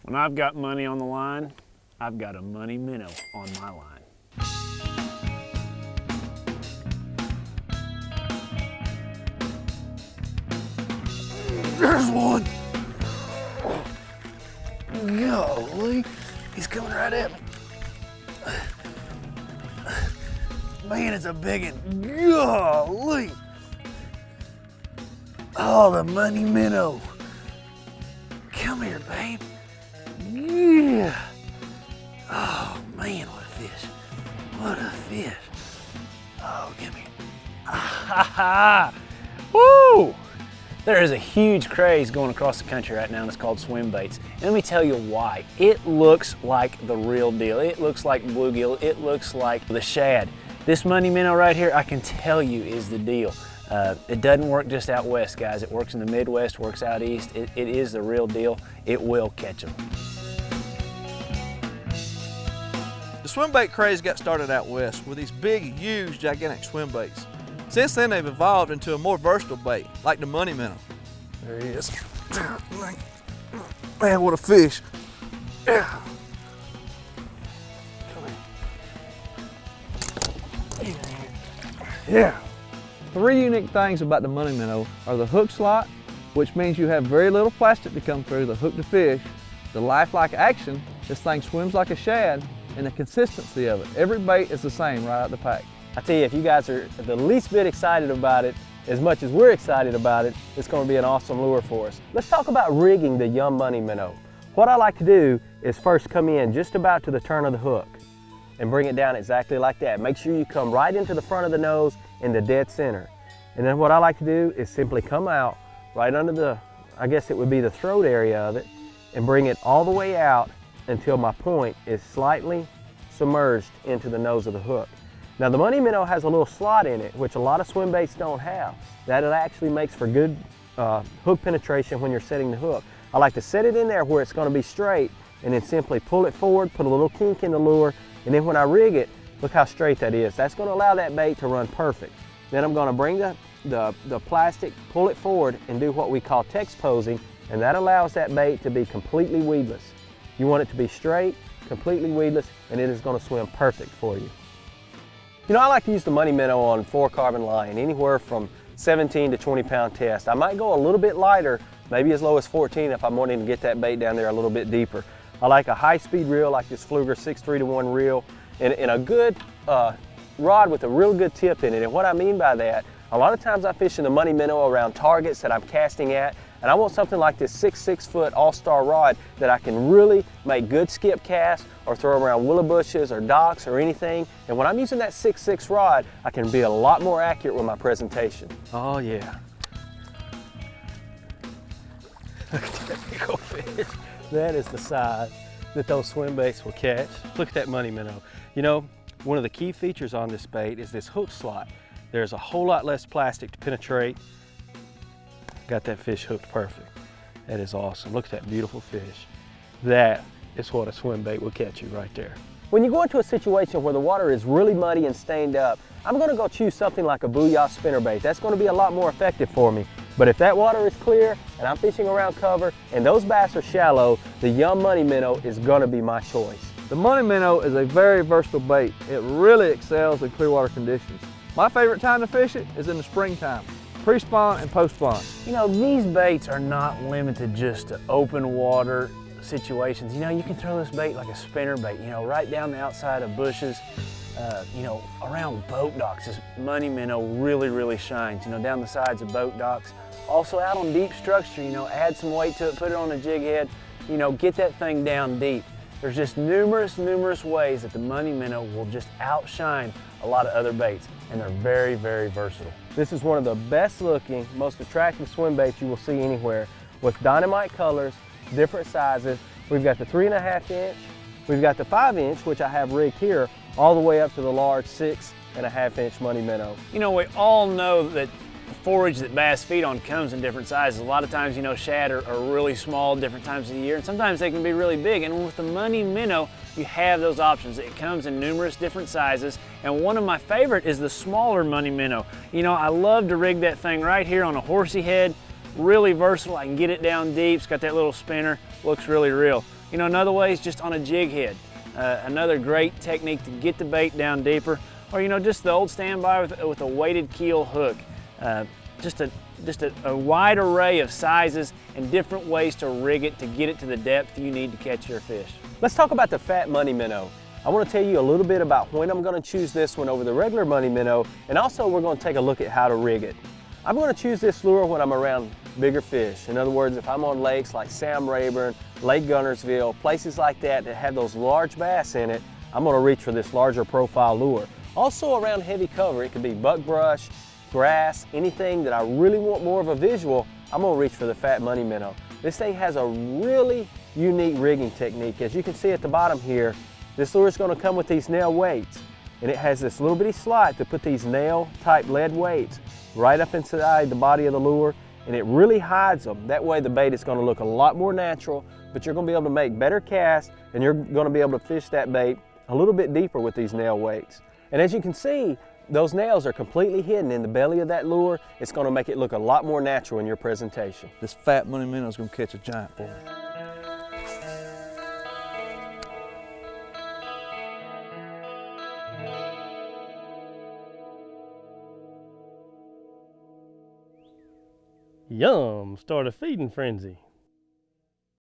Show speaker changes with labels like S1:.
S1: When I've got money on the line, I've got a money minnow on my line. There's one. Golly, he's coming right at me. Man, it's a big one. Golly. Oh, the money minnow. Come here, babe. Yeah. Oh, man, what a fish. What a fish. Oh, come here. Ha ha. Woo! There is a huge craze going across the country right now, and it's called swim baits. And let me tell you why. It looks like the real deal. It looks like bluegill. It looks like the shad. This money minnow right here, I can tell you, is the deal. It doesn't work just out west, guys. It works in the Midwest, works out east. It is the real deal. It will catch them.
S2: The swim bait craze got started out west with these big, huge, gigantic swim baits. Since then, they've evolved into a more versatile bait, like the money minnow.
S1: There he is.
S2: Man, what a fish.
S1: Yeah. Yeah.
S2: Three unique things about the money minnow are the hook slot, which means you have very little plastic to come through the hook to fish, the lifelike action, this thing swims like a shad, and the consistency of it. Every bait is the same right out the pack.
S3: I tell you, if you guys are the least bit excited about it, as much as we're excited about it, it's going to be an awesome lure for us. Let's talk about rigging the YUM Money Minnow. What I like to do is first come in just about to the turn of the hook and bring it down exactly like that. Make sure you come right into the front of the nose in the dead center. And then what I like to do is simply come out right under the, I guess it would be the throat area of it, and bring it all the way out until my point is slightly submerged into the nose of the hook. Now the money minnow has a little slot in it, which a lot of swim baits don't have. That it actually makes for good hook penetration when you're setting the hook. I like to set it in there where it's going to be straight, and then simply pull it forward, put a little kink in the lure, and then when I rig it, look how straight that is. That's going to allow that bait to run perfect. Then I'm going to bring the plastic, pull it forward, and do what we call text posing, and that allows that bait to be completely weedless. You want it to be straight, completely weedless, and it is going to swim perfect for you. You know, I like to use the money minnow on 4-carbon line, anywhere from 17 to 20 pound test. I might go a little bit lighter, maybe as low as 14 if I'm wanting to get that bait down there a little bit deeper. I like a high-speed reel like this Pflueger 6-3-to-1 reel, and a good rod with a real good tip in it. And what I mean by that, a lot of times I fish in the money minnow around targets that I'm casting at, and I want something like this 6-foot all-star rod that I can really make good skip casts or throw around willow bushes or docks or anything. And when I'm using that 6-6 rod, I can be a lot more accurate with my presentation.
S1: Oh yeah. Look at that big old fish.
S3: That is the size that those swim baits will catch. Look at that money minnow. You know, one of the key features on this bait is this hook slot. There's a whole lot less plastic to penetrate. Got that fish hooked perfect. That is awesome. Look at that beautiful fish. That is what a swim bait will catch you right there. When you go into a situation where the water is really muddy and stained up, I'm going to go choose something like a Booyah spinnerbait. That's going to be a lot more effective for me. But if that water is clear and I'm fishing around cover and those bass are shallow, the YUM Money Minnow is going to be my choice.
S2: The money minnow is a very versatile bait. It really excels in clear water conditions. My favorite time to fish it is in the springtime, pre-spawn and post-spawn.
S1: You know, these baits are not limited just to open water situations. You know, you can throw this bait like a spinner bait, you know, right down the outside of bushes, you know, around boat docks. This money minnow really shines, you know, down the sides of boat docks. Also out on deep structure, you know, add some weight to it, put it on a jig head, you know, get that thing down deep. There's just numerous ways that the money minnow will just outshine a lot of other baits, and they're very versatile.
S3: This is one of the best looking, most attractive swim baits you will see anywhere, with dynamite colors, different sizes. We've got the 3.5 inch, we've got the 5 inch, which I have rigged here, all the way up to the large 6.5 inch money minnow.
S1: You know, we all know that the forage that bass feed on comes in different sizes. A lot of times, you know, shad are really small different times of the year, and sometimes they can be really big. And with the money minnow, you have those options. It comes in numerous different sizes, and one of my favorite is the smaller money minnow. You know, I love to rig that thing right here on a horsey head. Really versatile. I can get it down deep. It's got that little spinner. Looks really real.
S4: You know, another way is just on a jig head. Another great technique to get the bait down deeper, or you know, just the old standby with a weighted keel hook. Just a wide array of sizes and different ways to rig it to get it to the depth you need to catch your fish.
S3: Let's talk about the fat money minnow. I want to tell you a little bit about when I'm going to choose this one over the regular money minnow, and also we're going to take a look at how to rig it. I'm going to choose this lure when I'm around bigger fish. In other words, if I'm on lakes like Sam Rayburn, Lake Gunnersville, places like that that have those large bass in it, I'm going to reach for this larger profile lure. Also around heavy cover, it could be buckbrush, grass, anything that I really want more of a visual, I'm going to reach for the fat money minnow. This thing has a really unique rigging technique. As you can see at the bottom here, this lure is going to come with these nail weights, and it has this little bitty slot to put these nail type lead weights right up inside the body of the lure, and it really hides them. That way the bait is going to look a lot more natural, but you're going to be able to make better casts, and you're going to be able to fish that bait a little bit deeper with these nail weights. And as you can see, those nails are completely hidden in the belly of that lure. It's going to make it look a lot more natural in your presentation.
S2: This fat money minnow is going to catch a giant for me.
S5: YUM, start a feeding frenzy.